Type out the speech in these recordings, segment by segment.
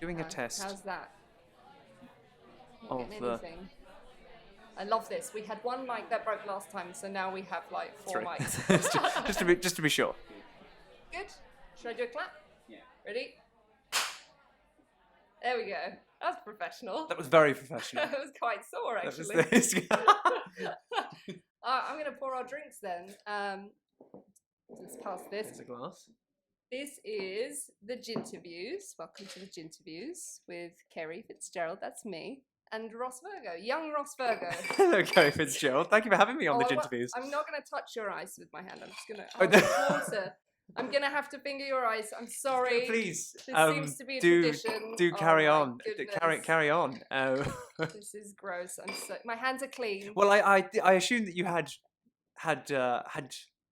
Doing a test How's that? Not of getting the anything. I love this. We had one mic that broke last time, so now we have like 4 three. mics. just to be sure. Good. Should I do a clap? Yeah. Ready? There we go. That's professional. That was very professional. It was quite sore, actually. That was this. I'm going to pour our drinks then. Let's pass this. There's a glass. This is the Ginterviews. Welcome to the Ginterviews with Kerry Fitzgerald. That's me. And Ross Virgo, young Ross Virgo. Hello, Kerry Fitzgerald. Thank you for having me on the Ginterviews. I'm not going to touch your eyes with my hand. I'm just going to. I'm going to have to finger your eyes. I'm sorry. Please. This seems to be a tradition. Do carry on. Goodness. Carry on. This is gross. My hands are clean. Well, I assumed that you had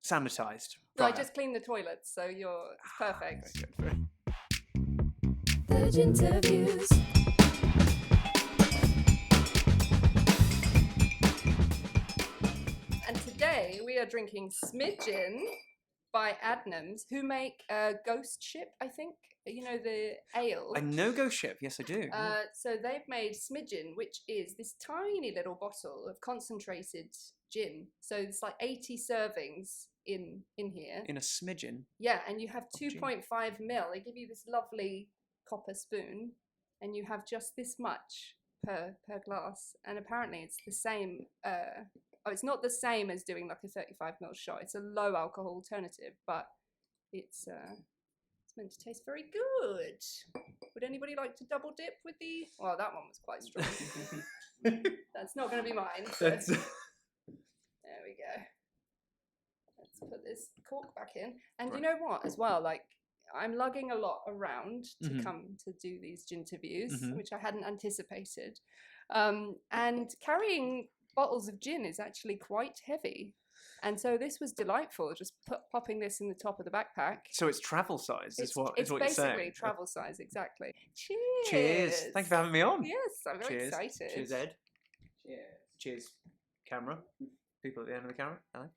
sanitized. No, I just cleaned the toilets, so it's perfect. The Ginterviews. And today we are drinking Smidgin by Adnams, who make Ghost Ship, I think. You know, the ale. I know Ghost Ship. Yes, I do. So they've made Smidgin, which is this tiny little bottle of concentrated gin. So it's like 80 servings in here. In a smidgen. Yeah, and you have 2.5 ml. They give you this lovely copper spoon, and you have just this much per glass. And apparently it's the same. It's not the same as doing like a 35 ml shot. It's a low alcohol alternative, but it's meant to taste very good. Would anybody like to double dip with the? Well, that one was quite strong. That's not going to be mine. So. There we go. Let's put this cork back in. And you know what, as well, like I'm lugging a lot around to come to do these Ginterviews, which I hadn't anticipated. And carrying bottles of gin is actually quite heavy. And so this was delightful, just popping this in the top of the backpack. So it's travel size, is what you're saying. It's basically travel size, exactly. Cheers. Cheers. Thank you for having me on. Yes, I'm very excited. Cheers, Ed. Cheers. Cheers, camera. People at the end of the camera. Hello.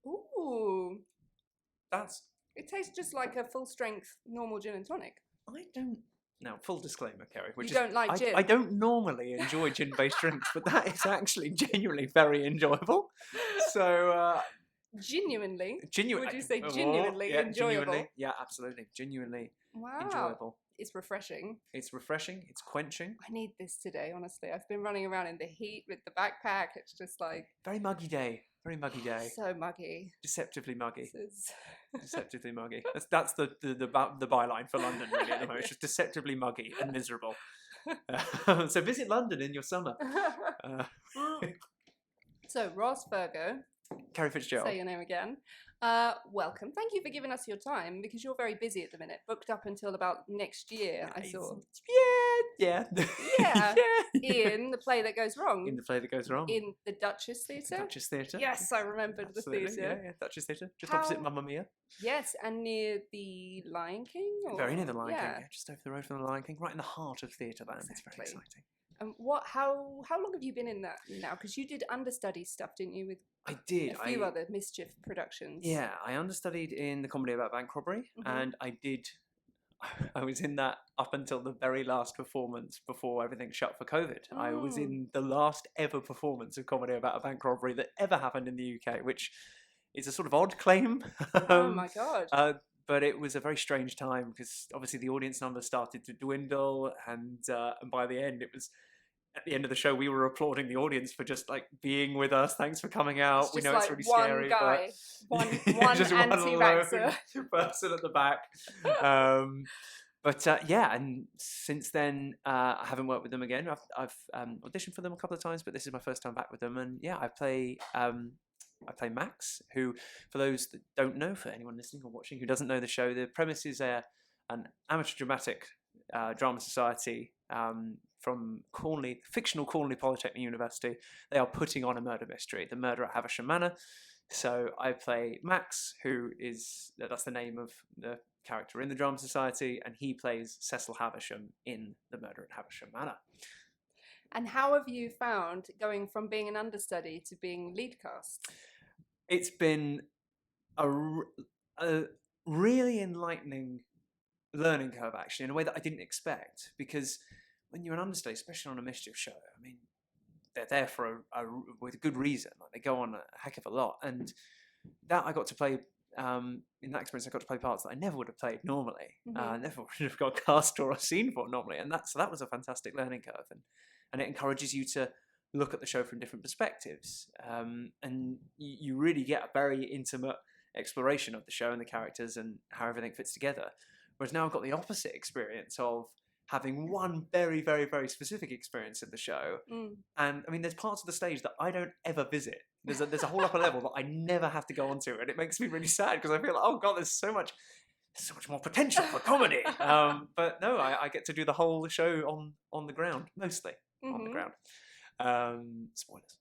Ooh. It tastes just like a full-strength normal gin and tonic. I don't... Now, full disclaimer, Kerry. You don't like gin? I don't normally enjoy gin-based drinks, but that is actually genuinely very enjoyable. So... Genuinely? Genuinely. Would you say genuinely enjoyable? Genuinely, yeah, absolutely. Genuinely enjoyable. It's refreshing. It's refreshing. It's quenching. I need this today, honestly. I've been running around in the heat with the backpack. It's just like... Very muggy day. Very muggy day. So muggy. Deceptively muggy. Deceptively muggy. That's the byline for London, really, at the moment. It's just deceptively muggy and miserable. So visit London in your summer. So, Ross Virgo. Kerry Fitzgerald. Say your name again. Welcome. Thank you for giving us your time, because you're very busy at the minute. Booked up until about next year, I saw. Yeah. In The Play That Goes Wrong. In The Play That Goes Wrong. In the Duchess Theatre. Duchess Theatre. Yes, I remembered Absolutely. the theatre. Yeah, Duchess Theatre. Just opposite Mamma Mia. Yes, and near the Lion King? Very near the Lion King. Yeah, just over the road from the Lion King. Right in the heart of Theatreland. Exactly. It's very exciting. How long have you been in that now? Because you did understudy stuff, didn't you? With I did. A few other Mischief productions. Yeah, I understudied in the comedy about bank robbery, and I was in that up until the very last performance before everything shut for COVID. I was in the last ever performance of comedy about a bank robbery that ever happened in the UK, which is a sort of odd claim. Oh my God. But it was a very strange time, because obviously the audience numbers started to dwindle, and by the end, it was at the end of the show, we were applauding the audience for just like being with us. Thanks for coming out. We know like it's really one scary. Guy, but one just anti-vaxxer person at the back. But and since then, I haven't worked with them again. I've auditioned for them a couple of times, but this is my first time back with them. And yeah, I play Max, who, for those that don't know, for anyone listening or watching who doesn't know the show, the premise is an amateur dramatic drama society from fictional Cornley Polytechnic University. They are putting on a murder mystery, the murder at Havisham Manor. So I play Max, that's the name of the character in the drama society, and he plays Cecil Havisham in the murder at Havisham Manor. And how have you found going from being an understudy to being lead cast? It's been a really enlightening learning curve, actually, in a way that I didn't expect. Because when you're an understudy, especially on a mischief show, I mean, they're there for with a good reason. Like, they go on a heck of a lot, and that I got to play. In that experience, I got to play parts that I never would have played normally. Never would have got cast or seen for normally, and that was a fantastic learning curve, and it encourages you to look at the show from different perspectives, and you really get a very intimate exploration of the show and the characters and how everything fits together. Whereas now I've got the opposite experience of having one very, very, very specific experience of the show. And I mean, there's parts of the stage that I don't ever visit. There's a whole upper level that I never have to go onto, and it makes me really sad because I feel like, oh God, there's so much more potential for comedy. But no, I get to do the whole show on the ground, mostly on the ground. Spoilers.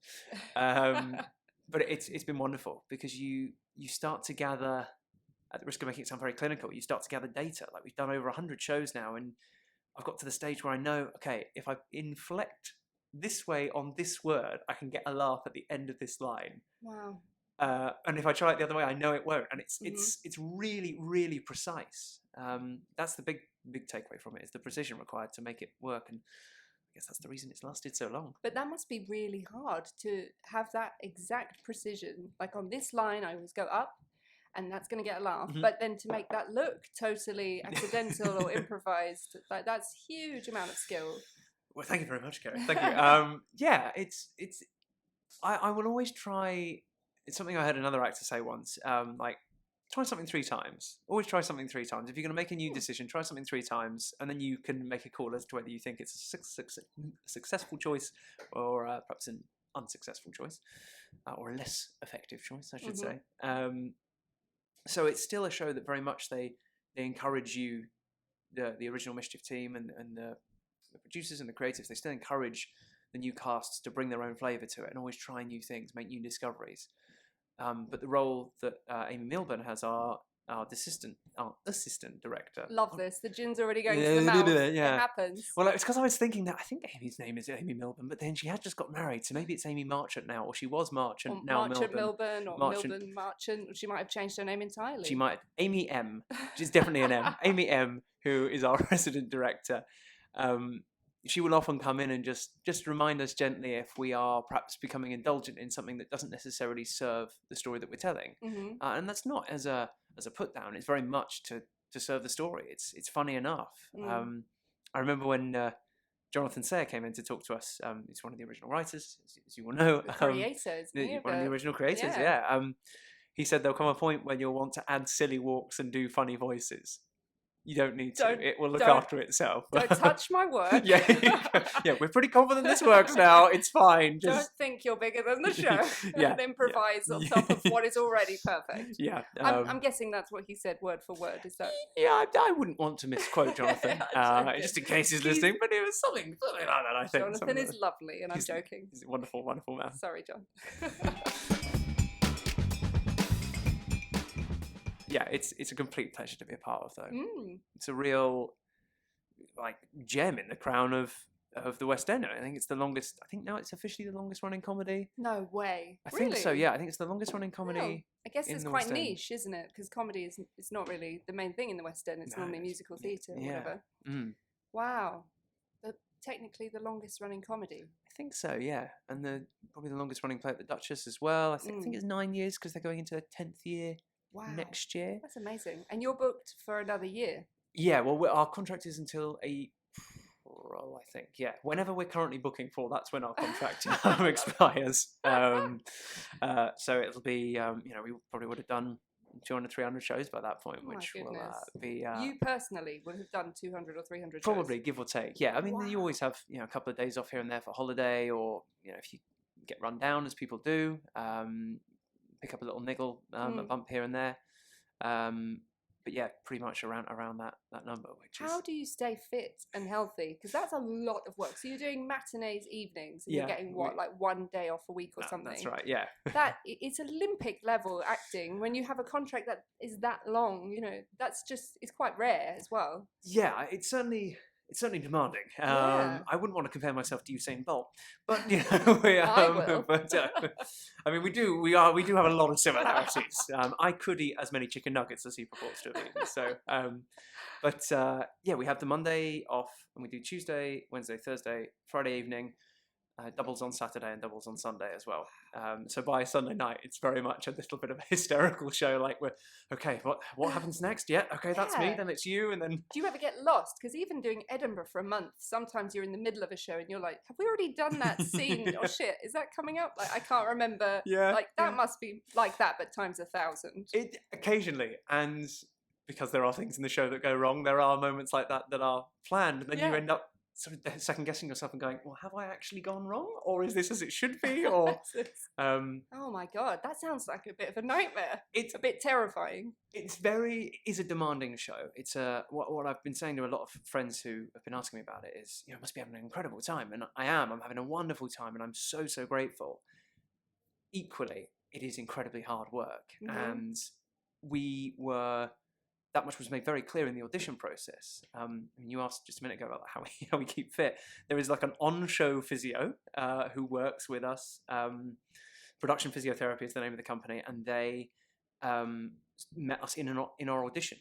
But it's been wonderful because you start to gather, at the risk of making it sound very clinical, you start to gather data. Like, we've done over 100 shows now, and I've got to the stage where I know, okay, if I inflect this way on this word, I can get a laugh at the end of this line. Wow. And if I try it the other way, I know it won't. And it's really, really precise. That's the big takeaway from it, is the precision required to make it work. And I guess that's the reason it's lasted so long. But that must be really hard to have that exact precision. Like, on this line, I always go up, and that's going to get a laugh. But then to make that look totally accidental or improvised, like, that's huge amount of skill. Well, thank you very much, Kerry. Thank you. Yeah, I will always try. It's something I heard another actor say once. Like, try something 3 times. Always try something 3 times. If you're going to make a new decision, try something 3 times, and then you can make a call as to whether you think it's a successful choice or perhaps an unsuccessful choice, or a less effective choice, I should say. So it's still a show that very much they encourage you, the original Mischief team and the producers and the creatives, they still encourage the new casts to bring their own flavour to it and always try new things, make new discoveries. But the role that Amy Milburn has, our assistant director. Love this. The gin's already going to the mouth. Yeah. It happens. Well, it's because I was thinking that I think Amy's name is Amy Milburn, but then she had just got married, so maybe it's Amy Marchant now, or she was Marchant, or now Milburn, or Milburn Marchant. She might have changed her name entirely. She might. Amy M. She's definitely an M. Amy M, who is our resident director. She will often come in and just remind us gently if we are perhaps becoming indulgent in something that doesn't necessarily serve the story that we're telling. And that's not as a put down. It's very much to serve the story. It's funny enough. I remember when Jonathan Sayre came in to talk to us. He's one of the original writers, as you will know. Creators. One of the original creators, yeah. He said there'll come a point when you'll want to add silly walks and do funny voices. You don't need to. It will look after itself. Don't touch my work. Yeah, we're pretty confident this works now. It's fine. Don't think you're bigger than the show. And improvise on top of what is already perfect. Yeah. I'm guessing that's what he said word for word. Is that? Yeah, I wouldn't want to misquote Jonathan, just in case he's listening, but it was something like that, I think. Jonathan is lovely, and I'm joking. He's a wonderful, wonderful man. Sorry, John. Yeah, it's a complete pleasure to be a part of, though. It's a real gem in the crown of the West End. I think it's the longest. I think now it's officially the longest running comedy. No way. I think so. Yeah, I think it's the longest running comedy. I guess it's quite niche, isn't it? Because comedy is not really the main thing in the West End. It's normally musical theatre or whatever. Wow. Technically the longest running comedy. I think so. Yeah, and probably the longest running play at the Duchess as well. I think it's 9 years because they're going into their 10th year. Wow. Next year. That's amazing. And you're booked for another year. Yeah, well, our contract is until April, I think. Yeah, whenever we're currently booking for, that's when our contract expires. So it'll be, we probably would have done 200, 300 shows by that point, which will be... you personally would have done 200 or 300 probably, shows? give or take. Yeah, I mean, you always have, a couple of days off here and there for holiday, or, if you get run down, as people do, pick up a little niggle, a bump here and there, but yeah, pretty much around that number. How do you stay fit and healthy? Because that's a lot of work. So you're doing matinees, evenings, and you're getting like 1 day off a week or something. That's right. Yeah. It's Olympic level acting. When you have a contract that is that long, it's quite rare as well. Yeah, it's certainly demanding. I wouldn't want to compare myself to Usain Bolt, but I will. But I mean, we do have a lot of similarities. I could eat as many chicken nuggets as he purports to have eaten. So, But yeah, we have the Monday off, and we do Tuesday, Wednesday, Thursday, Friday evening, doubles on Saturday and doubles on Sunday as well. So by Sunday night, it's very much a little bit of a hysterical show. Like we're okay. What happens next? Yeah, okay, that's me. Yeah. Then it's you, and then Do you ever get lost? Because even doing Edinburgh for a month, sometimes you're in the middle of a show and you're like, have we already done that scene? Yeah. Or shit, is that coming up? Like, I can't remember. Yeah, Like, that yeah. must be like that, but times 1,000. It occasionally, and because there are things in the show that go wrong, there are moments like that that are planned, and then you Yeah. end up sort of second guessing yourself and going, "Well, have I actually gone wrong, or is this as it should be?" Or Oh my God, that sounds like a bit of a nightmare. it's A bit terrifying. is a demanding show. It's what I've been saying to a lot of friends who have been asking me about it is, must be having an incredible time, and I'm having a wonderful time, and I'm so grateful. Equally, it is incredibly hard work, and that much was made very clear in the audition process. You asked just a minute ago about how we keep fit. There is like an on-show physio who works with us. Production Physiotherapy is the name of the company, and they met us in our audition.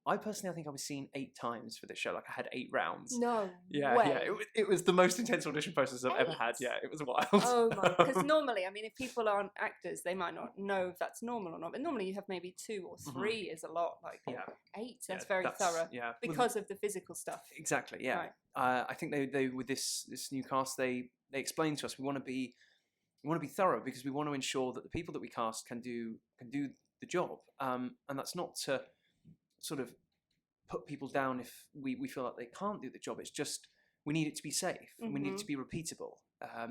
I personally, I think I was seen 8 times for this show. Like I had 8 rounds. No Yeah, way. yeah. It was the most intense audition process I've ever had. 8? Yeah, it was wild. Oh my! Because normally, I mean, if people aren't actors, they might not know if that's normal or not. But normally, you have maybe 2 or 3 is a lot. Like Yeah. 8, that's very thorough. Yeah, Because of the physical stuff. exactly. Yeah, Right. I think they with this new cast, they explained to us we want to be thorough because we want to ensure that the people that we cast can do the job. And that's not to sort of put people down if we feel like they can't do the job. It's just we need it to be safe. We need it to be repeatable,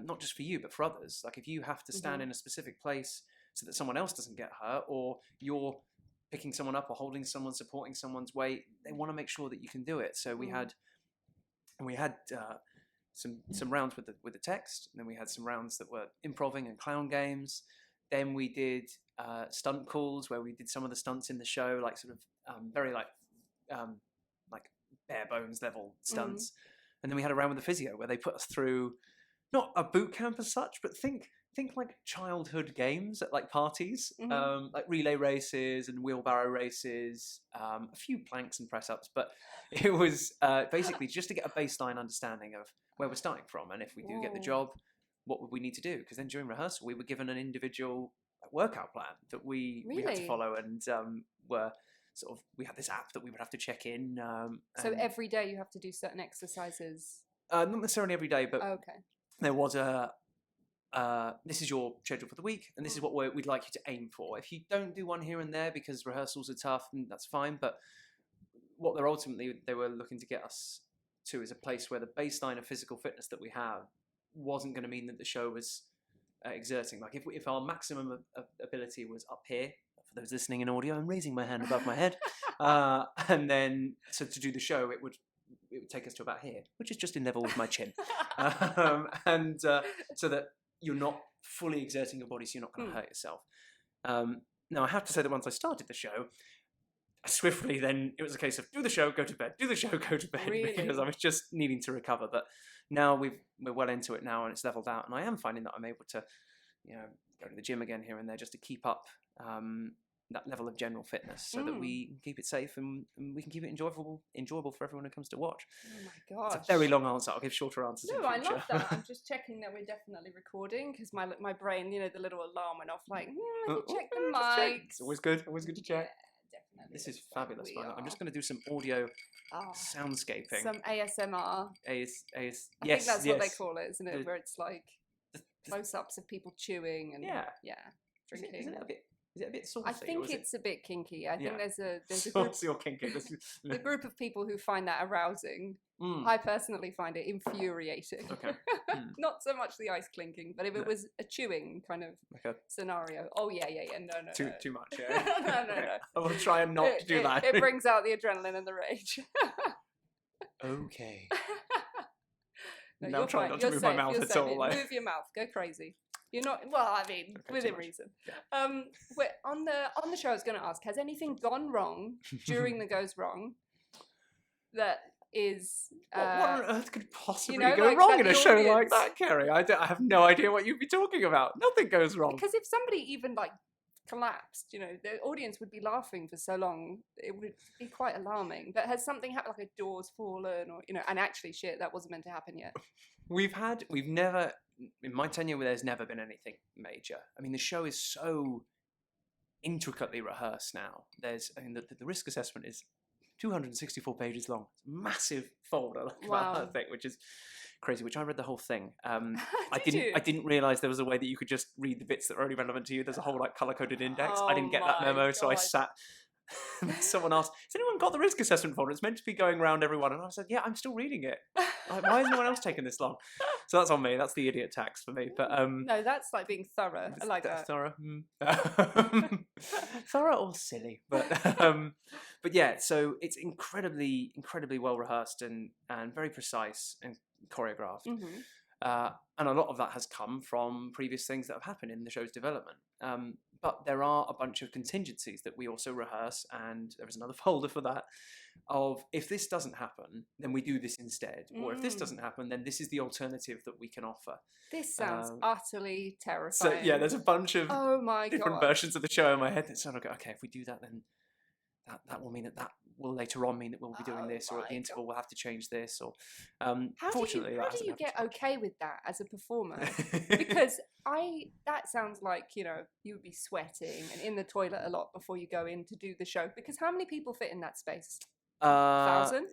not just for you but for others. Like if you have to stand in a specific place so that someone else doesn't get hurt, or you're picking someone up or holding someone, supporting someone's weight, they want to make sure that you can do it. So we had some rounds with the text, and then we had some rounds that were improving and clown games. Then we did stunt calls where we did some of the stunts in the show, like sort of very like bare bones level stunts. And then we had a round with the physio where they put us through not a boot camp as such, but think like childhood games at like parties, like relay races and wheelbarrow races, a few planks and press ups. But it was basically just to get a baseline understanding of where we're starting from, and if we do get the job, what would we need to do? Because then during rehearsal, we were given an individual workout plan that we had to follow, and we had this app that we would have to check in. So every day you have to do certain exercises? Not necessarily every day, but okay. There was this is your schedule for the week, and this is what we'd like you to aim for. If you don't do one here and there because rehearsals are tough, that's fine. But what they were looking to get us to is a place where the baseline of physical fitness that we have wasn't going to mean that the show was exerting. Like if our maximum ability was up here, for those listening in audio, I'm raising my hand above my head, and then so to do the show, it would take us to about here, which is just in level with my chin, and so that you're not fully exerting your body, so you're not going to hurt yourself. Now, I have to say that once I started the show, swiftly then it was a case of do the show, go to bed, do the show, go to bed, Really? because I was just needing to recover. But now we're well into it now, and it's leveled out, and I am finding that I'm able to, go to the gym again here and there just to keep up that level of general fitness, so that we can keep it safe and we can keep it enjoyable for everyone who comes to watch. Oh my gosh. It's a very long answer. I'll give shorter answers in No, I future. love that. I'm just checking that we're definitely recording, because my brain, the little alarm went off like, let me check the mics. It's always good to check. Yeah, definitely. This is looks like fabulous we fun. I'm are. just going to do some audio soundscaping. Some ASMR. I think that's what they call it, isn't it? Where it's like the- close-ups of people chewing and drinking. Is it a bit saucy? I think it's a bit kinky. I think there's a group, saucy or kinky. the group of people who find that arousing. I personally find it infuriating. Okay. Not so much the ice clinking, but if it was a chewing kind of scenario, no, Too much. Yeah. no. I will try and not do that. It brings out the adrenaline and the rage. Okay. No, now I'm trying not to move my mouth at all. Move your mouth, go crazy. You're not. Well, I mean, within reason. Yeah. On the show, I was going to ask: has anything gone wrong during the goes wrong? That is. What on earth could possibly go like wrong in a show audience. like that, Kerry? I have no idea what you'd be talking about. Nothing goes wrong. Because if somebody even like collapsed, the audience would be laughing for so long, it would be quite alarming. But has something happened, like a door's fallen, or and actually, shit, that wasn't meant to happen yet? We've never, in my tenure, there's never been anything major. I mean, the show is so intricately rehearsed now. The risk assessment is 264 pages long. It's a massive folder like that thing, which is crazy. Which I read the whole thing. I didn't realize there was a way that you could just read the bits that are only relevant to you. There's a whole color coded index. I didn't get that memo, so I sat. Someone asked, "Has anyone got the risk assessment folder? It's meant to be going around everyone." And I said, "Yeah, I'm still reading it. Like, why is no one else taking this long?" So that's on me. That's the idiot tax for me. But no, that's like being thorough. I like that. Thorough, thorough or silly, but yeah. So it's incredibly well rehearsed and very precise and choreographed. And a lot of that has come from previous things that have happened in the show's development. But there are a bunch of contingencies that we also rehearse, and there is another folder for that, of if this doesn't happen, then we do this instead. Or if this doesn't happen, then this is the alternative that we can offer. This sounds utterly terrifying. So yeah, there's a bunch of different God. versions of the show in my head that sort of go, okay, if we do that, then that will mean that will later on mean that we'll be doing this, or at the interval we'll have to change this, or fortunately how do you get okay with that as a performer? Because that sounds like you would be sweating and in the toilet a lot before you go in to do the show, because how many people fit in that space? 1,000?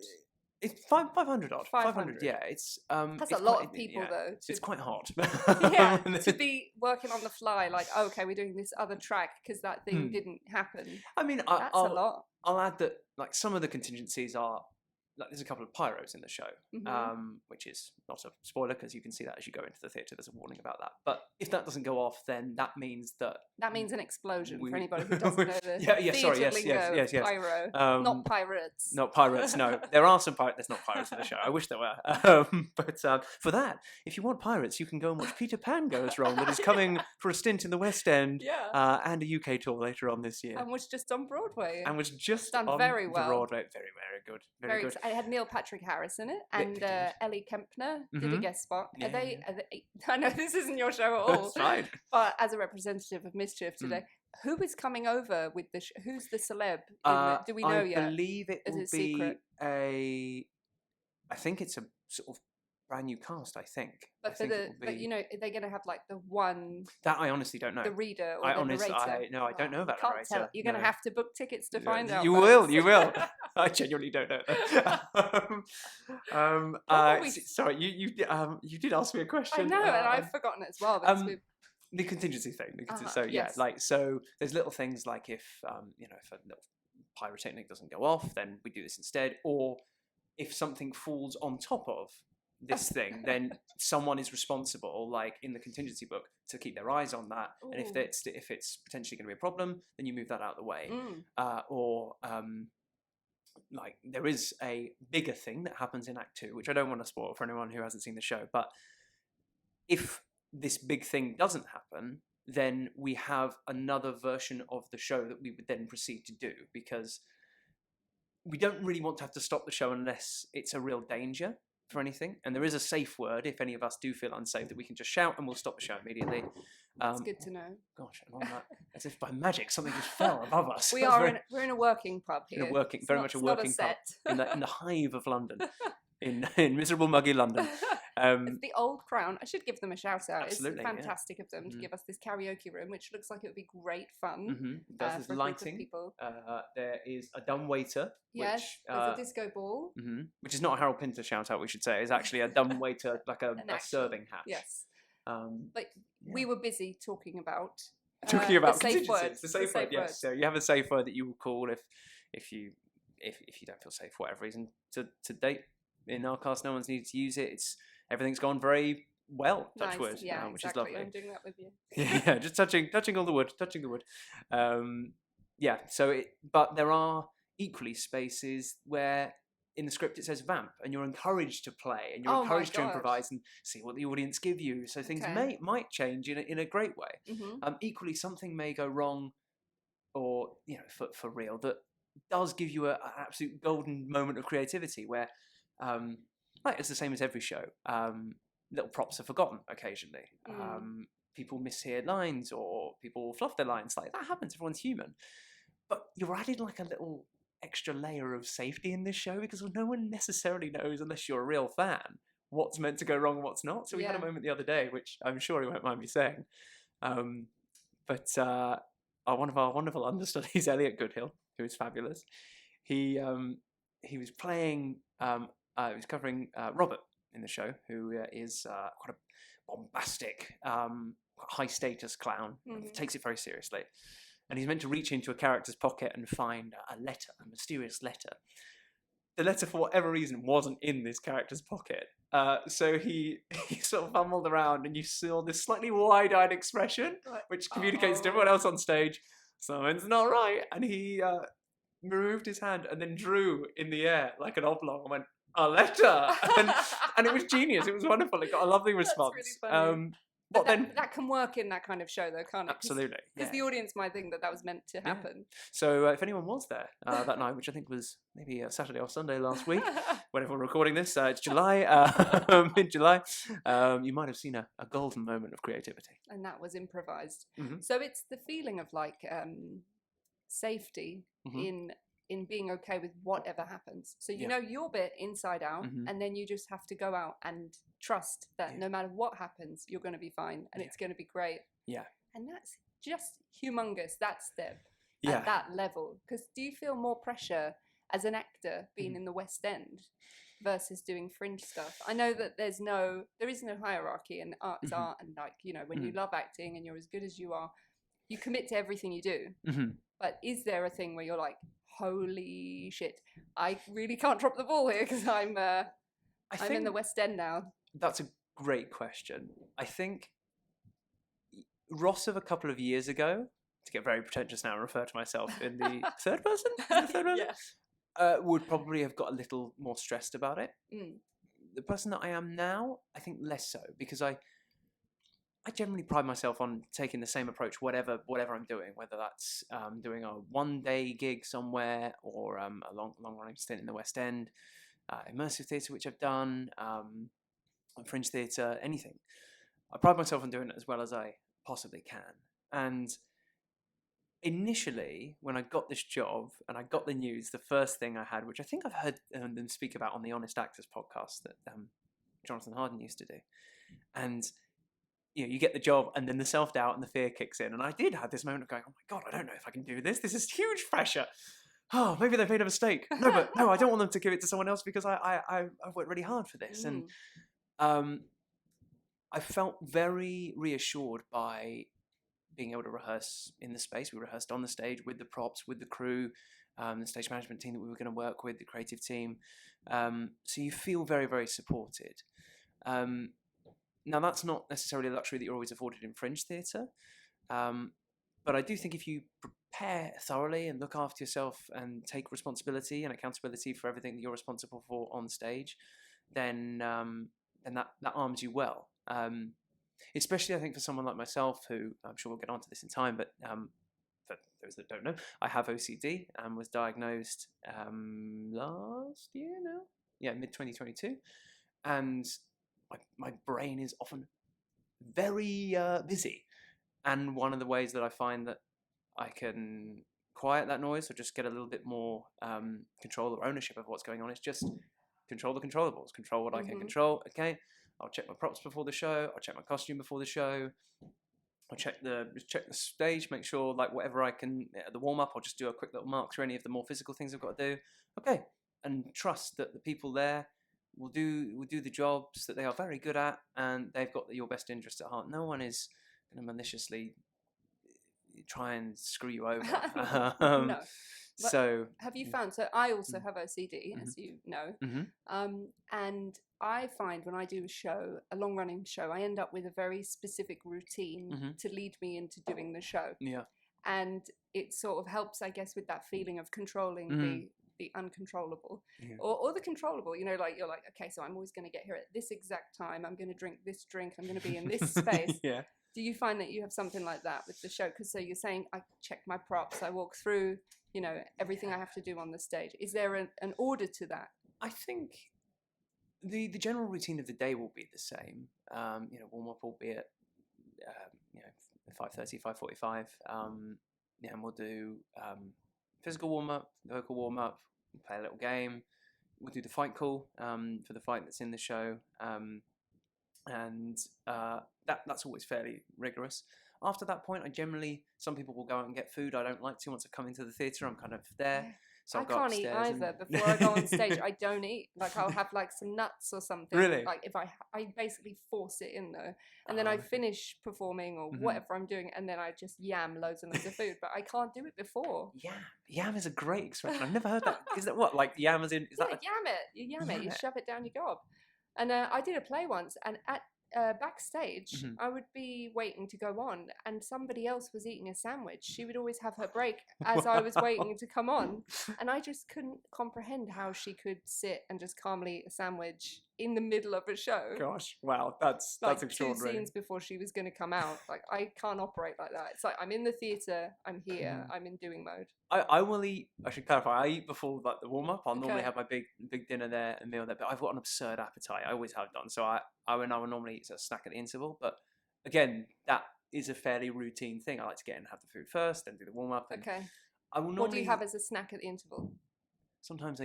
It's 500 odd. 500. Yeah, it's that's a lot of people though. It's quite hard. To be working on the fly, like okay, we're doing this other track because that thing didn't happen. I mean, that's a lot. I'll add that like some of the contingencies are like there's a couple of pyros in the show, which is not a spoiler because you can see that as you go into the theatre. There's a warning about that. But if that doesn't go off, then that means an explosion for anybody who doesn't know this. Yes. Pyro, not pirates. Not pirates. No, there are some pirates. There's not pirates in the show. I wish there were. But for that, if you want pirates, you can go and watch Peter Pan Goes Wrong, that is coming for a stint in the West End and a UK tour later on this year. And was just on Broadway. And was just done on very well. Broadway. Very, very good. Very good. I had Neil Patrick Harris in it, and Ellie Kempner did a guest spot. Yeah, are they? I know this isn't your show at all. That's right. But as a representative of Mischief today, who is coming over with the? Who's the celeb? Do we know yet? I believe it will be secret? I think it's a sort of brand new cast. I think. But are they going to have like the one that I honestly don't know. The reader or the narrator? I don't know about the narrator. You're going to have to book tickets to find out. You will. I genuinely don't know. Sorry, you did ask me a question. I know, and I've forgotten it as well. The contingency thing. Yes. So there's little things like if if a little pyrotechnic doesn't go off, then we do this instead, or if something falls on top of this thing, then someone is responsible, like in the contingency book, to keep their eyes on that. Ooh. And if it's potentially going to be a problem, then you move that out of the way. Like there is a bigger thing that happens in Act 2, which I don't want to spoil for anyone who hasn't seen the show. But if this big thing doesn't happen, then we have another version of the show that we would then proceed to do, because we don't really want to have to stop the show unless it's a real danger for anything. And there is a safe word if any of us do feel unsafe that we can just shout and we'll stop the show immediately. That's good to know. Gosh, I'm on that as if by magic something just fell above us. We're in a working pub here. Very much a working pub in the hive of London, in miserable muggy London. It's the Old Crown. I should give them a shout out. Absolutely, it's fantastic of them to give us this karaoke room, which looks like it would be great fun. There's lighting. People. There is a dumb waiter. Yes, there's a disco ball. Which is not a Harold Pinter shout out, we should say. It's actually a dumb waiter, like a serving hatch. Yes. We were busy talking about the safe words. The safe word, yes. So you have a safe word that you will call if you don't feel safe for whatever reason. To date, in our cast, no one's needed to use it. Everything's gone very well, touch wood, which is lovely. I'm doing that with you. Yeah, just touching all the wood, but there are equally spaces where in the script it says vamp, and you're encouraged to play, and you're encouraged to improvise and see what the audience give you. So things might change in a great way. Equally, something may go wrong, or for real, that does give you an absolute golden moment of creativity where. It's the same as every show. Little props are forgotten occasionally. people mishear lines or people fluff their lines. Like that happens. Everyone's human. But you're adding like a little extra layer of safety in this show because no one necessarily knows, unless you're a real fan, what's meant to go wrong and what's not. So we had a moment the other day, which I'm sure he won't mind me saying. One of our wonderful understudies, Elliot Goodhill, who is fabulous, he was playing, he was covering Robert in the show, who is quite a bombastic, high status clown, takes it very seriously. And he's meant to reach into a character's pocket and find a letter, a mysterious letter. The letter, for whatever reason, wasn't in this character's pocket. So he sort of fumbled around, and you saw this slightly wide-eyed expression, which communicates to everyone else on stage, something's not right. And he removed his hand and then drew in the air like an oblong and went, a letter! and it was genius. It was wonderful. It got a lovely response. That's really funny. But that can work in that kind of show, though, can't it? Absolutely. Because the audience might think that was meant to happen. Yeah. So if anyone was there that night, which I think was maybe Saturday or Sunday last week, whenever we're recording this, it's July, mid-July, you might have seen a golden moment of creativity. And that was improvised. Mm-hmm. So it's the feeling of like safety in being okay with whatever happens. So you know your bit inside out, and then you just have to go out and trust that no matter what happens, you're going to be fine and it's going to be great. Yeah. And that's just humongous, that step at that level. Because do you feel more pressure as an actor being in the West End versus doing fringe stuff? I know that there is no hierarchy, and art's art, and like, you know, when you love acting and you're as good as you are, you commit to everything you do. But is there a thing where you're like, holy shit, I really can't drop the ball here because I'm in the West End now? That's a great question. I think Ross of a couple of years ago, to get very pretentious now and refer to myself in the third person, would probably have got a little more stressed about it. The person that I am now, I think less so, because I generally pride myself on taking the same approach, whatever I'm doing, whether that's doing a one-day gig somewhere or a long-running stint in the West End, immersive theatre, which I've done, fringe theatre, anything. I pride myself on doing it as well as I possibly can. And initially, when I got this job and I got the news, the first thing I had, which I think I've heard them speak about on the Honest Actors podcast that Jonathan Harden used to do, and you get the job and then the self-doubt and the fear kicks in. And I did have this moment of going, oh my God, I don't know if I can do this. This is huge pressure. Oh, maybe they've made a mistake. No, I don't want them to give it to someone else because I've worked really hard for this. And I felt very reassured by being able to rehearse in the space. We rehearsed on the stage with the props, with the crew, the stage management team that we were going to work with, the creative team. So you feel very, very supported. Now, that's not necessarily a luxury that you're always afforded in fringe theatre, but I do think if you prepare thoroughly and look after yourself and take responsibility and accountability for everything that you're responsible for on stage, then that arms you well. Especially, I think, for someone like myself, who I'm sure we'll get onto this in time, but for those that don't know, I have OCD and was diagnosed last year now, mid-2022, and my brain is often very busy, and one of the ways that I find that I can quiet that noise or just get a little bit more control or ownership of what's going on is just control the controllables, control what I can control. Okay, I'll check my props before the show, I'll check my costume before the show, I'll check the stage, make sure like whatever I can at the warm-up, I'll just do a quick little mark through any of the more physical things I've got to do. Okay, and trust that the people there will do the jobs that they are very good at, and they've got your best interest at heart. No one is going to maliciously try and screw you over. No. So have you found? So I also have OCD, as you know, and I find when I do a long-running show, I end up with a very specific routine to lead me into doing the show. Yeah, and it sort of helps, I guess, with that feeling of controlling the uncontrollable or the controllable, you know, like you're like, okay, so I'm always going to get here at this exact time, I'm going to drink this drink, I'm going to be in this space. Do you find that you have something like that with the show? Because so you're saying I check my props, I walk through, you know, everything I have to do on the stage. Is there an order to that? I think the general routine of the day will be the same. Warm up, albeit 5:30, 5:45. And we'll do physical warm up, vocal warm up, play a little game. We'll do the fight call for the fight that's in the show, and that's always fairly rigorous. After that point, some people will go out and get food. I don't like to. Once I come into the theatre, I'm kind of there. Yeah. So I can't eat either. Before I go on stage, I don't eat. Like I'll have like some nuts or something. Really? Like if I basically force it in though, and then I finish performing or whatever I'm doing, and then I just yam loads and loads of food. But I can't do it before. Yam is a great expression. I've never heard that. Is that what, like yam as in? Is that yam it. You yam it. You shove it down your gob. And I did a play once, and at backstage, I would be waiting to go on, and somebody else was eating a sandwich. She would always have her break as I was waiting to come on, and I just couldn't comprehend how she could sit and just calmly eat a sandwich in the middle of a show. Gosh, wow, that's extraordinary. 2 scenes before she was going to come out. Like, I can't operate like that. It's like I'm in the theatre, I'm here, I'm in doing mode. I will eat. I should clarify. I eat before like the warm up. I'll normally have my big dinner there and meal there. But I've got an absurd appetite. I always have done. So I will normally eat a snack at the interval. But again, that is a fairly routine thing. I like to get in and have the food first, then do the warm up. Okay. I will normally. What do you have as a snack at the interval? Sometimes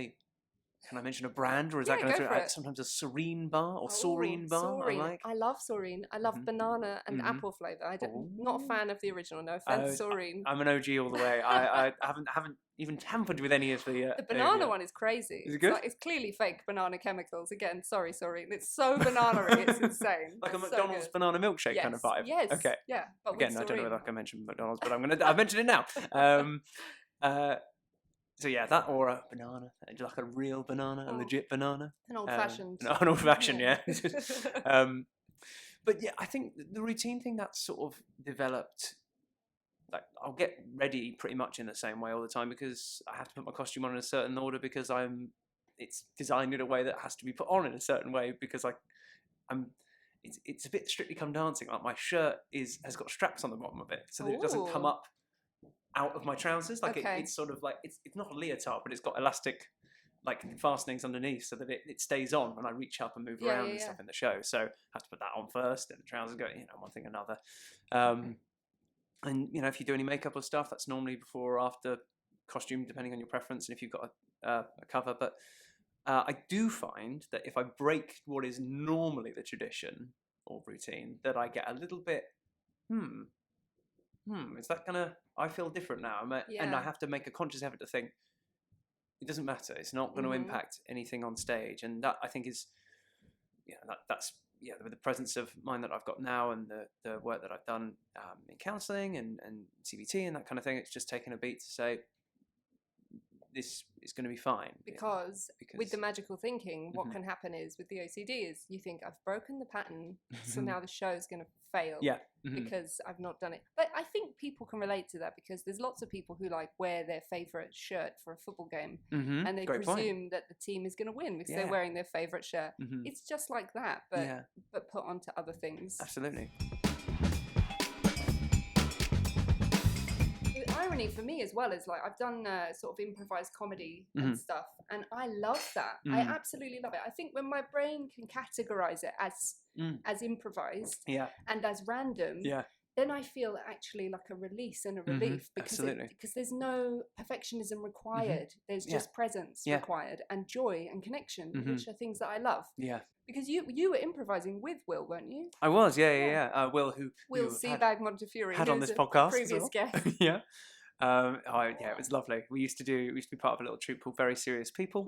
can I mention a brand, or is that going to go sometimes a Serene bar or Saurine bar? Saurine. I love Saurine. I love banana and apple flavour. I'm not a fan of the original. No offense, Saurine. I'm an OG all the way. I haven't even tampered with any of the. The banana one is crazy. Is it good? It's clearly fake banana chemicals. Again, sorry, Saurine. It's so banana-y, it's insane. Like it's a McDonald's banana milkshake kind of vibe. Yes. Okay. Yeah. But again, I don't know whether I can mention McDonald's, but I've mentioned it now. So yeah, that or a banana, like a real banana, a legit banana. An old-fashioned. An old-fashioned, yeah. But yeah, I think the routine thing that's sort of developed, like I'll get ready pretty much in the same way all the time because I have to put my costume on in a certain order because it's designed in a way that has to be put on in a certain way because it's a bit Strictly Come Dancing. Like my shirt has got straps on the bottom of it so that it doesn't come up out of my trousers. Like it's sort of like it's not a leotard, but it's got elastic like fastenings underneath so that it stays on when I reach up and move around and stuff in the show. So I have to put that on first, and the trousers go, one thing or another. And if you do any makeup or stuff, that's normally before or after costume, depending on your preference, and if you've got a cover. But I do find that if I break what is normally the tradition or routine, that I get a little bit is that gonna? I feel different now, and I have to make a conscious effort to think. It doesn't matter. It's not going to impact anything on stage, and that I think is, that's with the presence of mind that I've got now, and the work that I've done in counselling and CBT and that kind of thing. It's just taken a beat to say this is going to be fine. Because with the magical thinking, what can happen is with the OCD is you think I've broken the pattern, so now the show is going to fail. Yeah. Because I've not done it. But I think people can relate to that because there's lots of people who like wear their favourite shirt for a football game and they presume that the team is going to win because they're wearing their favourite shirt. It's just like that, but put onto other things. Absolutely. Irony for me as well is like I've done sort of improvised comedy and stuff, and I love that. I absolutely love it. I think when my brain can categorize it as improvised and as random, then I feel actually like a release and a relief because there's no perfectionism required. There's just presence required and joy and connection, which are things that I love. Yeah. Because you were improvising with Will, weren't you? I was, yeah. Will Seabag Montefiore had on this podcast, previous guest. Yeah. It was lovely. We used to be part of a little troupe called Very Serious People,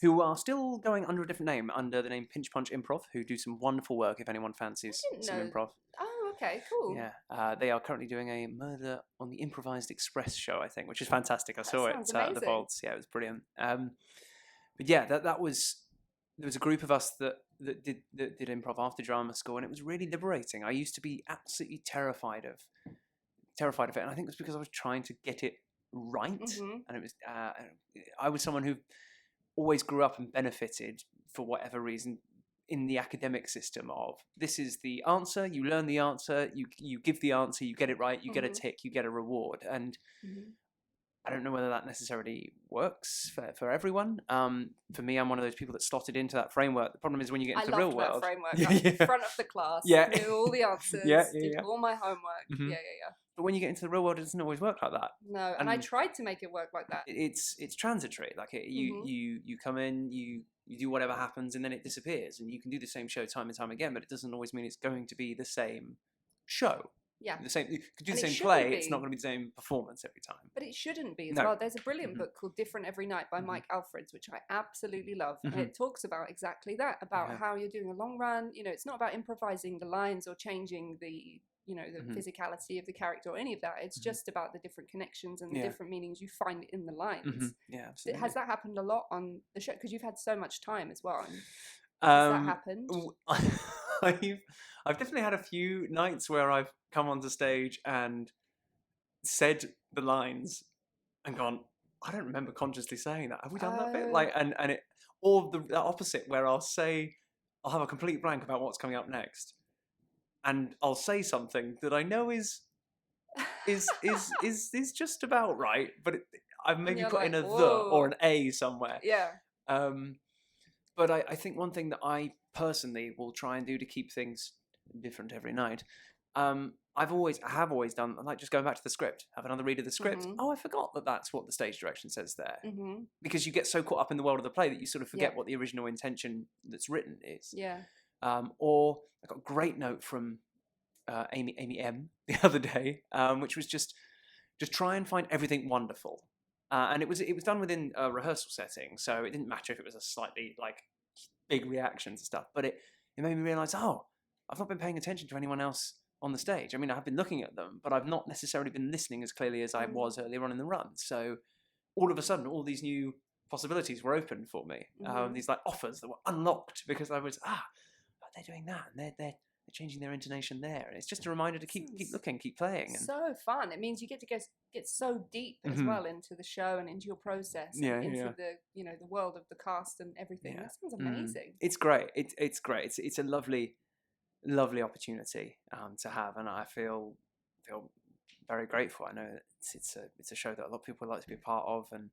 who are still going under a different name, under the name Pinch Punch Improv, who do some wonderful work if anyone fancies some improv. Oh, okay, cool. Yeah, they are currently doing a Murder on the Improvised Express show, I think, which is fantastic. I saw it at the Vaults. Yeah, it was brilliant. But yeah, that was. There was a group of us that did improv after drama school, and it was really liberating. I used to be absolutely terrified of it, and I think it was because I was trying to get it right, and it was I was someone who always grew up and benefited for whatever reason in the academic system of this is the answer, you learn the answer, you give the answer, you get it right, you get a tick, you get a reward, and I don't know whether that necessarily works for everyone. For me, I'm one of those people that slotted into that framework. The problem is when you get into the real world. Framework. Yeah, I'm in front of the class, knew all the answers, did all my homework. Mhm. Yeah. But when you get into the real world, it doesn't always work like that. No, and I tried to make it work like that. It's transitory. Like you come in, you do whatever happens, and then it disappears. And you can do the same show time and time again, but it doesn't always mean it's going to be the same show. Yeah. The same. You could do the And it same play. shouldn't It's be. not going to be the same performance every time. But it shouldn't be as No. well. There's a brilliant Mhm. book called Different Every Night by Mhm. Mike Alfreds, which I absolutely love. Mhm. And it talks about exactly that, about Yeah. how you're doing a long run. You know, it's not about improvising the lines or changing the, you know, the Mhm. physicality of the character or any of that. It's Mhm. just about the different connections and the Yeah. different meanings you find in the lines. Mhm. Yeah, absolutely. Has that happened a lot on the show? Because you've had so much time as well. Has that Um, happened? I've definitely had a few nights where I've come onto stage and said the lines and gone, I don't remember consciously saying that. Have we done that bit? Oh. Like, and it, or the opposite, where I'll have a complete blank about what's coming up next, and I'll say something that I know is just about right, but I've maybe you're put in like, a the "Whoa." or an a somewhere. Yeah. But I think one thing that I personally will try and do to keep things different every night, I have always done, like just going back to the script, have another read of the script. Mhm. Oh, I forgot that's what the stage direction says there. Mm-hmm. Because you get so caught up in the world of the play that you sort of forget Yeah. what the original intention that's written is. Yeah. Or I got a great note from Amy M the other day, which was just try and find everything wonderful. And it was done within a rehearsal setting, so it didn't matter if it was a slightly like big reactions and stuff. But it made me realise, oh, I've not been paying attention to anyone else on the stage. I mean, I've been looking at them, but I've not necessarily been listening as clearly as I was earlier on in the run. So all of a sudden, all these new possibilities were open for me. These like offers that were unlocked because I was they're doing that and they're changing their intonation there, and it's just a reminder to keep looking, keep playing. And so fun. It means you get to get so deep as well into the show and into your process, and into the the world of the cast and everything. That sounds amazing. It's great. It's great. It's a lovely opportunity to have, and I feel very grateful. I know that it's a show that a lot of people would like to be a part of, and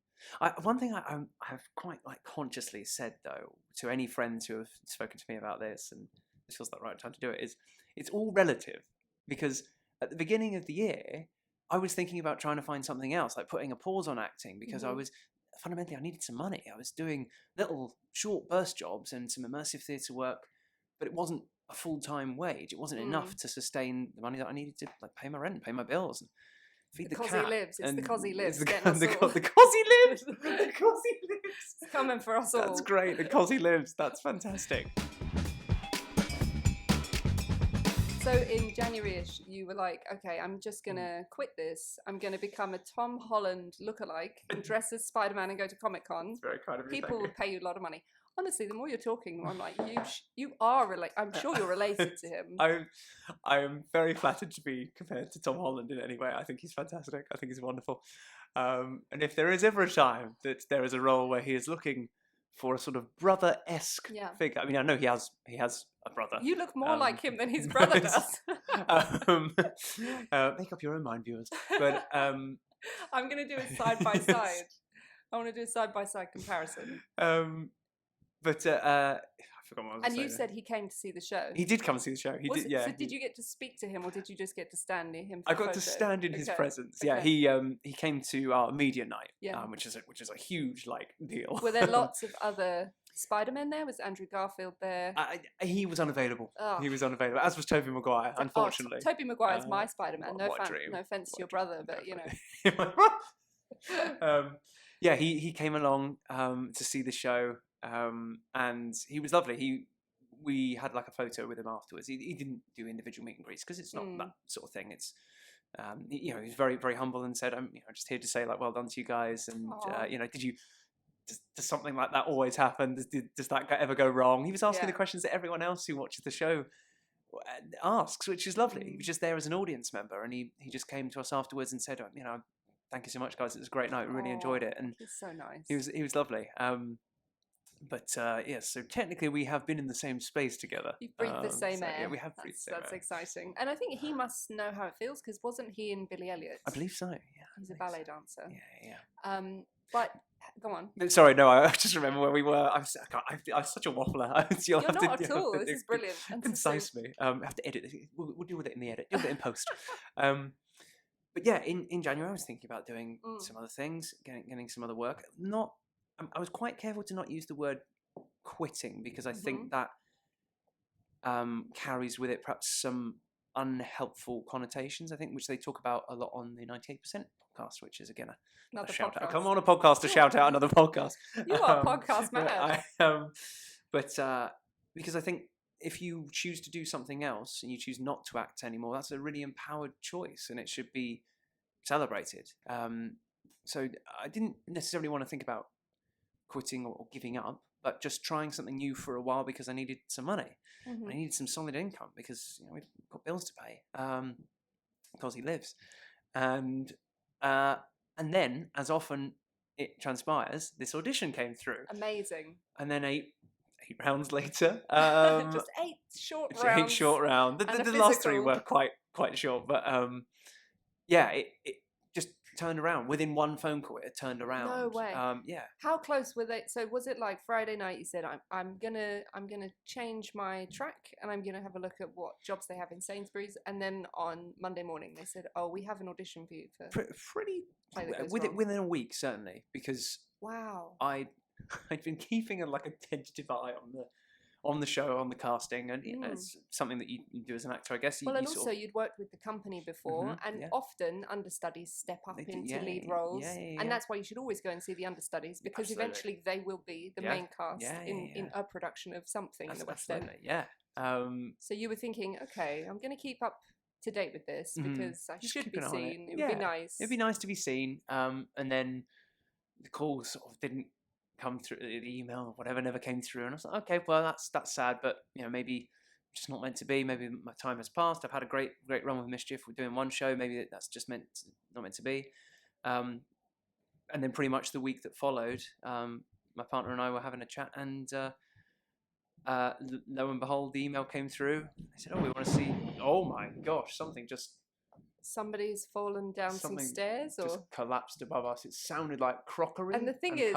one thing I have quite like consciously said though to any friends who have spoken to me about this, and this feels like the right time to do it, is it's all relative, because at the beginning of the year I was thinking about trying to find something else, like putting a pause on acting, because I was fundamentally I needed some money. I was doing little short burst jobs and some immersive theatre work, but it wasn't a full-time wage. It wasn't enough to sustain the money that I needed to like pay my rent, pay my bills, and feed the cat. Lives. It's and the cosy lives. The getting us all. cosy lives. The cosy lives. It's coming for us all. That's great. The cosy lives. That's fantastic. So in January-ish, you were like, okay, I'm just going to quit this. I'm going to become a Tom Holland lookalike and dress as Spider-Man and go to Comic-Con. It's very kind of you. People will pay you a lot of money. Honestly, the more you're talking, the more I'm like, you are I'm sure you're related to him. I am very flattered to be compared to Tom Holland in any way. I think he's fantastic. I think he's wonderful. And if there is ever a time that there is a role where he is looking for a sort of brother-esque figure, I mean, I know he has a brother. You look more like him than his brother does. Make up your own mind, viewers. But I'm going to do it side by side. I want to do a side by side comparison. But I forgot what I was And saying. you said he came to see the show. He did come see the show. He did. Yeah. So did you get to speak to him, or did you just get to stand near him? I got to stand in his presence. Yeah, he came to our media night, which is a huge like deal. Were there lots of other Spider-Men there? Was Andrew Garfield there? He was unavailable. Oh. He was unavailable, as was Tobey Maguire, unfortunately. Tobey Maguire's my Spider-Man. No offense to your brother, but yeah, he came along to see the show, and he was lovely. We had like a photo with him afterwards. He didn't do individual meet and greets because it's not that sort of thing. It's he was very, very humble and said, I'm just here to say like well done to you guys, and does something like that always happen? Does that ever go wrong? He was asking the questions that everyone else who watches the show asks, which is lovely. He was just there as an audience member, and he just came to us afterwards and said, thank you so much, guys. It was a great night. We really enjoyed it, and he's so nice. He was lovely. But yeah, so technically we have been in the same space together. You've breathed the same so, air. Yeah, we have breathed the same That's air. exciting. And I think he must know how it feels because wasn't he in Billy Elliot? I believe so. Yeah, He's a ballet dancer. Yeah. But go on. Sorry, no, I just remember where we were. I'm such a waffler. You're not at all. This is brilliant. Concise me. I have to edit this. We'll deal with it in the edit. Deal with it in post. But yeah, in January I was thinking about doing some other things, getting some other work. I was quite careful to not use the word quitting because I think that carries with it perhaps some unhelpful connotations. I think which they talk about a lot on the 98% podcast, which is again a shout out. Come on a podcast to shout out another podcast. You are podcast mad. Because I think if you choose to do something else and you choose not to act anymore, that's a really empowered choice and it should be celebrated. So I didn't necessarily want to think about quitting or giving up, but just trying something new for a while because I needed some money. I needed some solid income because we've got bills to pay because he lives. And then, as often it transpires, this audition came through. Amazing. And then eight rounds later, just 8 short rounds. 8 short rounds. The last 3 were quite short, but yeah, it just turned around within one phone call. It turned around. No way. Yeah. How close were they? So was it like Friday night? You said I'm gonna change my track and I'm gonna have a look at what jobs they have in Sainsbury's, and then on Monday morning they said, oh, we have an audition for you for pretty within a week certainly, because wow, I'd been keeping a tentative eye on the show, on the casting, and it's something that you do as an actor, I guess. And also you'd worked with the company before, and often understudies step up into lead roles, and that's why you should always go and see the understudies, because eventually they will be the main cast in a production of something in the West End. Yeah. So you were thinking, okay, I'm going to keep up to date with this because I should be seen. It would be nice. It'd be nice to be seen. And then the call sort of didn't come through, the email or whatever never came through, and I was like, okay, well that's sad, but maybe just not meant to be. Maybe my time has passed. I've had a great run with Mischief. We're doing one show. Maybe that's just not meant to be. And then pretty much the week that followed, my partner and I were having a chat, and lo and behold, the email came through. They said, oh, we want to see. Oh my gosh, somebody's fallen down some stairs or just collapsed above us. It sounded like crockery. And the thing is,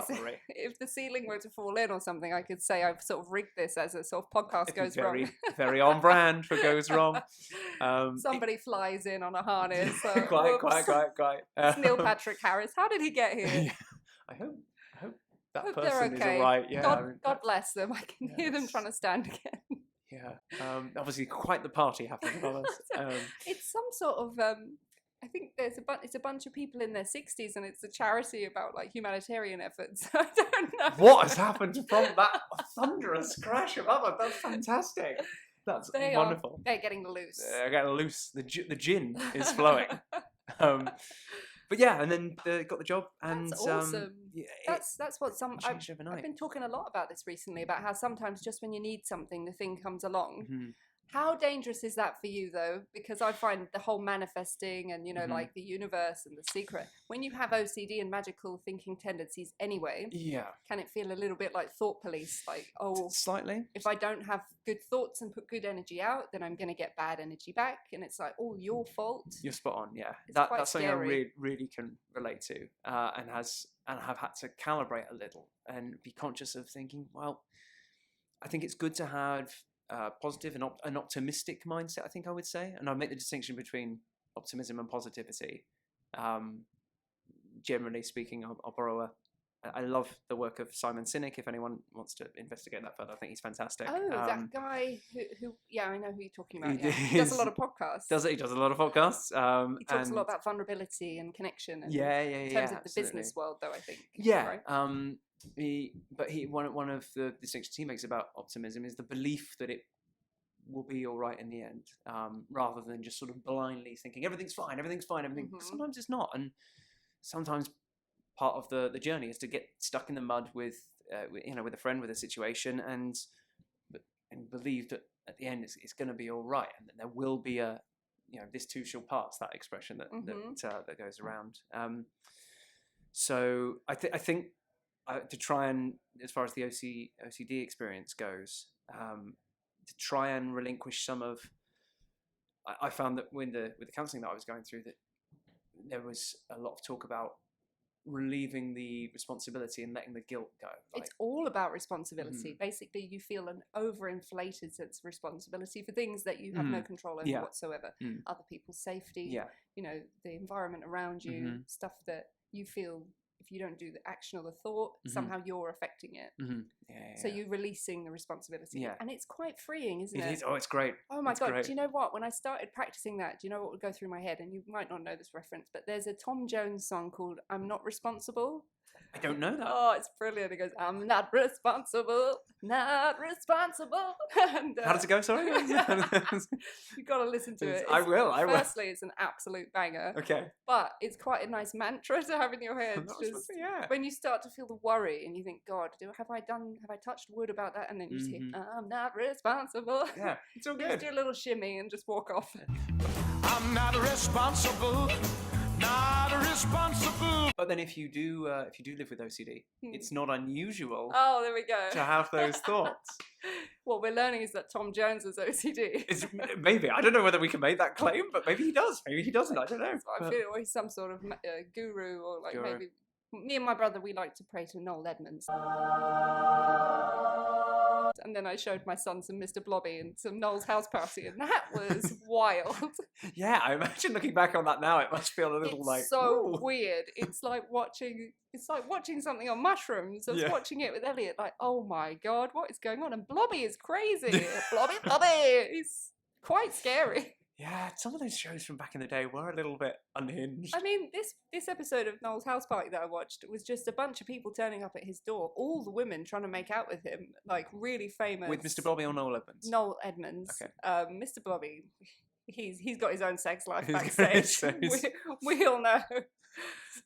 if the ceiling were to fall in or something, I could say I've sort of rigged this as a sort of podcast goes wrong. Very on brand for goes wrong. Somebody flies in on a harness. Quite. It's Neil Patrick Harris. How did he get here? Yeah. I hope that person is all right. Yeah, God bless them. I can hear them trying to stand again. Yeah, obviously quite the party happening above us. It's some sort of I think it's a bunch of people in their 60s, and it's a charity about humanitarian efforts. I don't know what has happened from that thunderous crash above us. That's fantastic. That's wonderful. They're getting loose. They're getting loose. The gin is flowing. But yeah, and then got the job, and that's awesome. That's what I've been talking a lot about this recently, about how sometimes just when you need something, the thing comes along. How dangerous is that for you, though? Because I find the whole manifesting and, like the universe and the secret, when you have OCD and magical thinking tendencies anyway, can it feel a little bit like thought police? Like, oh, slightly. If I don't have good thoughts and put good energy out, then I'm going to get bad energy back. And it's like, oh, your fault. You're spot on, yeah. That's something I really can relate to, and have had to calibrate a little and be conscious of thinking, well, I think it's good to have positive and an optimistic mindset, I think I would say, and I make the distinction between optimism and positivity. Generally speaking, I'll borrow I love the work of Simon Sinek. If anyone wants to investigate that further, I think he's fantastic. Oh, that guy who I know who you're talking about. Yeah. He does a lot of podcasts. He does a lot of podcasts. He talks a lot about vulnerability and connection. And in terms of the business world, though, I think. Yeah. Right? One of the distinctions he makes about optimism is the belief that it will be all right in the end, rather than just sort of blindly thinking everything's fine. Sometimes it's not, and sometimes part of the journey is to get stuck in the mud with a friend, with a situation, and believe that at the end it's going to be all right, and that there will be this too shall pass. That expression that goes around. So I think to try and as far as the OCD experience goes, to try and relinquish some of. I found that with the counselling that I was going through, that there was a lot of talk about relieving the responsibility and letting the guilt go. It's all about responsibility. Basically, you feel an overinflated sense of responsibility for things that you have no control over whatsoever. Other people's safety, the environment around you, stuff that you feel if you don't do the action or the thought, somehow you're affecting it. So you're releasing the responsibility. And it's quite freeing, isn't it? It is. Oh, it's great. Oh my God. Great. Do you know what? When I started practicing that, do you know what would go through my head? And you might not know this reference, but there's a Tom Jones song called I'm Not Responsible. I don't know that. Oh, it's brilliant. It goes, I'm not responsible, not responsible. And, how does it go, sorry? You've got to listen to it. I will. Firstly, it's an absolute banger. Okay. But it's quite a nice mantra to have in your head. When you start to feel the worry and you think, God, have I touched wood about that? And then you just hear, I'm not responsible. Yeah, it's all good. Just do a little shimmy and just walk off. I'm not responsible. Not responsible. But then if you do live with OCD, it's not unusual. Oh, there we go. To have those thoughts. What we're learning is that Tom Jones has OCD. Maybe. I don't know whether we can make that claim, but maybe he does. Maybe he doesn't. I don't know. I feel he's some sort of guru, or like maybe. Me and my brother, we like to pray to Noel Edmonds. And then I showed my son some Mr. Blobby and some Noel's house party, and that was wild. Yeah, I imagine looking back on that now, it must feel a little it's so weird. It's like watching something on mushrooms. I was watching it with Elliot, like, oh my God, what is going on? And Blobby is crazy. Blobby, he's quite scary. Yeah, some of those shows from back in the day were a little bit unhinged. I mean, this episode of Noel's house party that I watched was just a bunch of people turning up at his door, all the women trying to make out with him, like really famous. With Mr. Blobby or Noel Edmonds? Noel Edmonds. Okay. Mr. Blobby, he's got his own sex life backstage. we all know.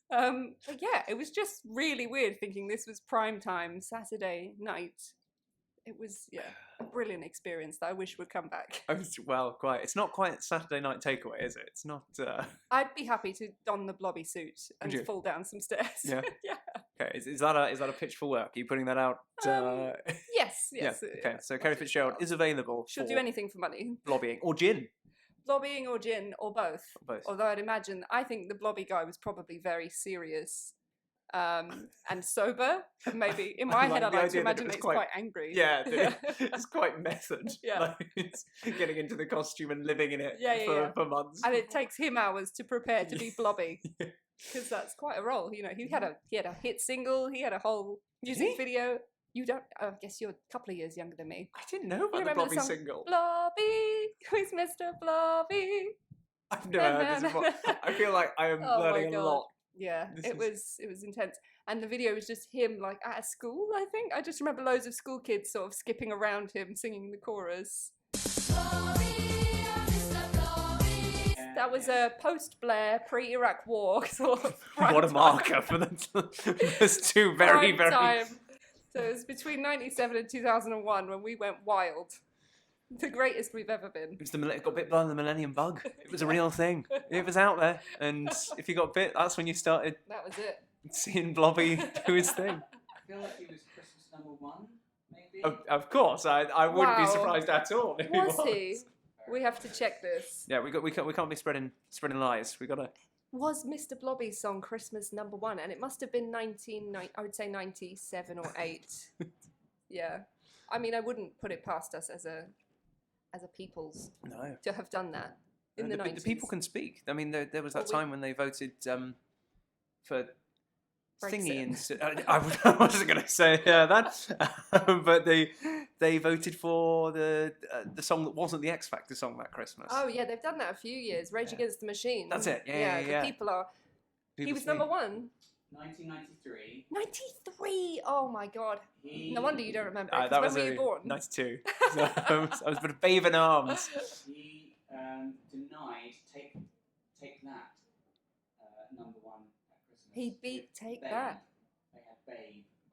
But yeah, it was just really weird thinking this was prime time, Saturday night. It was, a brilliant experience that I wish would come back. Well, quite. It's not quite Saturday night takeaway, is it? It's not... I'd be happy to don the Blobby suit and fall down some stairs. Yeah. Yeah. Okay, is that a pitch for work? Are you putting that out? Yes. Yeah. Okay, so Kerry Fitzgerald is available She'll do anything for money. Blobbying. Or gin. Blobbying or gin, or both. Although I think the Blobby guy was probably very serious. And sober, and in my head, I'd like to imagine it's quite angry. Yeah, it's quite method. Yeah, like it's getting into the costume and living in it for months. And it takes him hours to prepare to be Blobby, because that's quite a role. You know, he had a hit single, he had a whole music video. You don't? I guess you're a couple of years younger than me. I didn't know about the Blobby single. Blobby, who's Mr. Blobby? I've never heard this before. I feel like I am learning a lot. Yeah, it was intense. And the video was just him like at a school, I think. I just remember loads of school kids sort of skipping around him singing the chorus. That was a post-Blair, pre-Iraq war sort of what a marker for those two very time. So it was between 1997 and 2001 when we went wild. The greatest we've ever been. It got bit by the millennium bug. It was a real thing. It was out there. And if you got bit, that's when you started. That was it. Seeing Blobby do his thing. I feel like he was Christmas #1, maybe. Of course, I wouldn't be surprised at all. If was he? We have to check this. Yeah, we can't be spreading lies. We gotta. Was Mr. Blobby's song Christmas #1, and it must have been I would say 97 or 8. Yeah, I mean, I wouldn't put it past us as a people's to have done that in the 90s. The people can speak. I mean, there was that time when they voted for thingy, and I wasn't going to say that, but they voted for the song that wasn't the X Factor song that Christmas. Oh yeah, they've done that a few years. Rage Against the Machine. That's it. Yeah. People he was #1. 1993. 93! Oh my God. No wonder you don't remember. That was when were you born? 92. So I was but a babe in arms. He denied Take That #1 at Christmas. He beat Take That. They had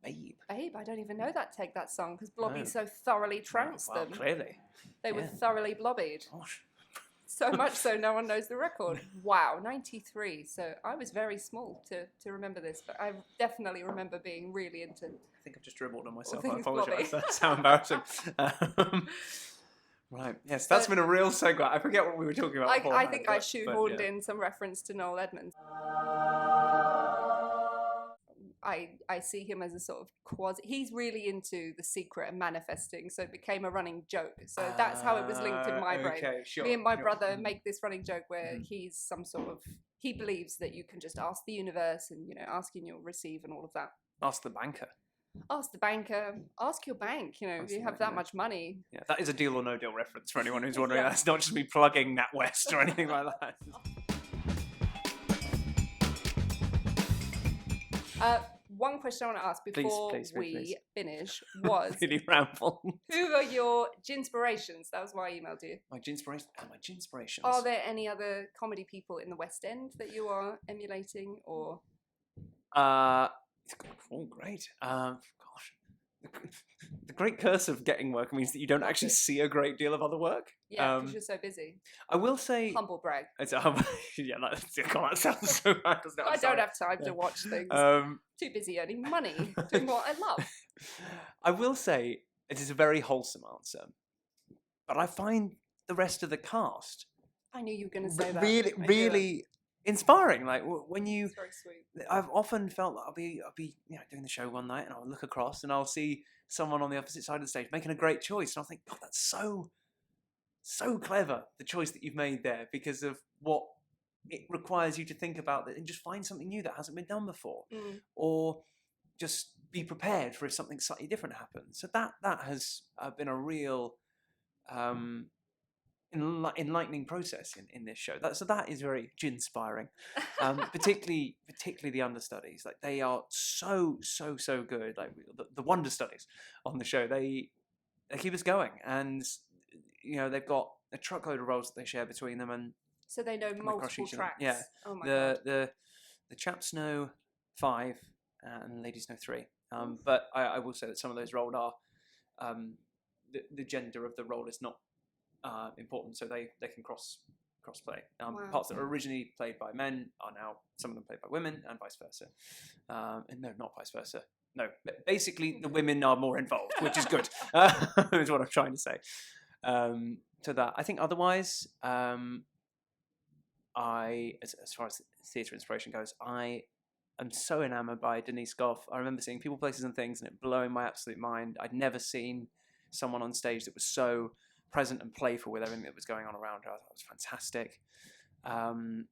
Babe. Babe, I don't even know that Take That song because Blobby so thoroughly trounced them. Clearly. They were thoroughly blobbied. Gosh. So much so no one knows the record. Wow, 93. So I was very small to remember this, but I definitely remember being really into. I think I've just dribbled on myself. All I things apologise. blobby. That's how embarrassing. Right. Yes, that's been a real segue. I forget what we were talking about before. I think I shoehorned in some reference to Noel Edmonds. I see him as a sort of quasi. He's really into The Secret and manifesting, so it became a running joke. So that's how it was linked in my brain. Okay, sure. Me and my brother make this running joke where he's some sort of. He believes that you can just ask the universe, and ask and you'll receive, and all of that. Ask the banker. Ask the banker. Ask your bank. If you have that much money. Yeah, that is a Deal or No Deal reference for anyone who's wondering. Yeah. That's not just me plugging NatWest or anything like that. One question I want to ask before we finish was really ramble. who are your ginspirations? That was why I emailed you. My ginspirations. Are there any other comedy people in the West End that you are emulating, or? Great. Gosh, the great curse of getting work means that you don't actually see a great deal of other work. Yeah, because you're so busy. I will say, humble brag. It's a humble. Yeah, that sounds so bad, doesn't it? I don't have time to watch things. Too busy earning money, doing what I love. I will say it is a very wholesome answer, but I find the rest of the cast. I knew you were going to say that. Really inspiring. Like when you. It's very sweet. I've often felt that I'll be doing the show one night and I'll look across and I'll see someone on the opposite side of the stage making a great choice, and I'll think, God, that's so clever, the choice that you've made there, because of what it requires you to think about and just find something new that hasn't been done before, or just be prepared for if something slightly different happens. So that has been a real enlightening process in this show. So that is very gin-spiring, particularly the understudies. Like, they are so good. Like the wonder studies on the show, they keep us going, and they've got a truckload of roles that they share between them, and so they know multiple tracks. Yeah. Oh my God. The chaps know 5 and the ladies know 3. But I will say that some of those roles are the gender of the role is not important, so they can cross play. Wow. Parts that were originally played by men are now some of them played by women, and vice versa. And no, not vice versa. No, basically the women are more involved, which is good. Is what I'm trying to say. So that I think otherwise, as far as theatre inspiration goes, I am so enamoured by Denise Gough. I remember seeing People, Places and Things and it blowing my absolute mind. I'd never seen someone on stage that was so present and playful with everything that was going on around her. I thought it was fantastic. And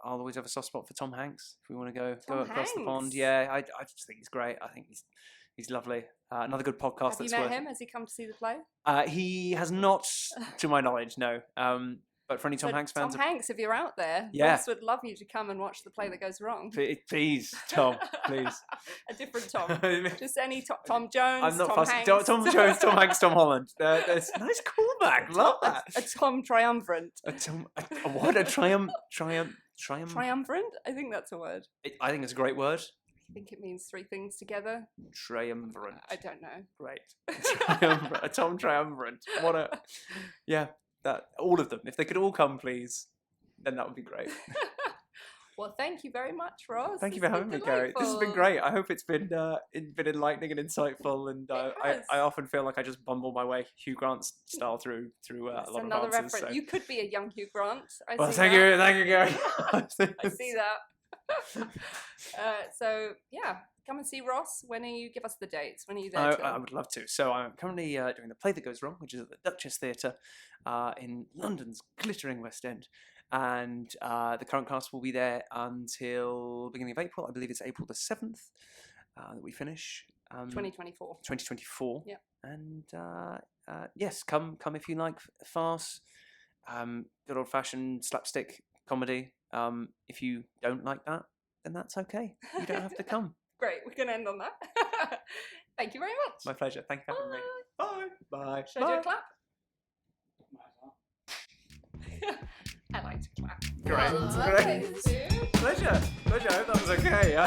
I'll always have a soft spot for Tom Hanks, if we want to go across the pond. Yeah, I just think he's great. I think he's lovely. Another good podcast. Have you met him? Has he come to see the play? He has not, to my knowledge, no. But for any Tom Hanks fans... Tom Hanks, if you're out there, Ross would love you to come and watch The Play That Goes Wrong. Please, Tom, please. A different Tom. Just any Tom Jones, I'm not Tom fussy. Hanks. Tom Jones, Tom Hanks, Tom Holland. That's a nice callback. Love that. A Tom triumvirate. What? A triumvirate? Triumvirate? I think that's a word. I think it's a great word. I think it means 3 things together. Triumvirate. I don't know. Great. A Tom triumvirate. What a... Yeah. That all of them, if they could all come, please, then that would be great. Well, thank you very much, Ross. Thank you for having me, Kerry. This has been great. I hope it's been enlightening and insightful, and I often feel like I just bumble my way Hugh Grant style through a lot of another answers. reference. So. You could be a young Hugh Grant. Thank you, Kerry. I see that. So yeah. Come and see Ross. When are you? Give us the dates. When are you there? I would love to. So I'm currently doing The Play That Goes Wrong, which is at the Duchess Theatre in London's glittering West End. And the current cast will be there until beginning of April. I believe it's April the 7th that we finish. 2024. 2024. Yeah. And yes, come if you like farce, good old-fashioned slapstick comedy. If you don't like that, then that's okay. You don't have to come. Great, we can end on that. Thank you very much. My pleasure. Thank you for having me. Bye. Bye. Should I do a clap? I like to clap. Great. 1, 2. Pleasure. I hope that was okay.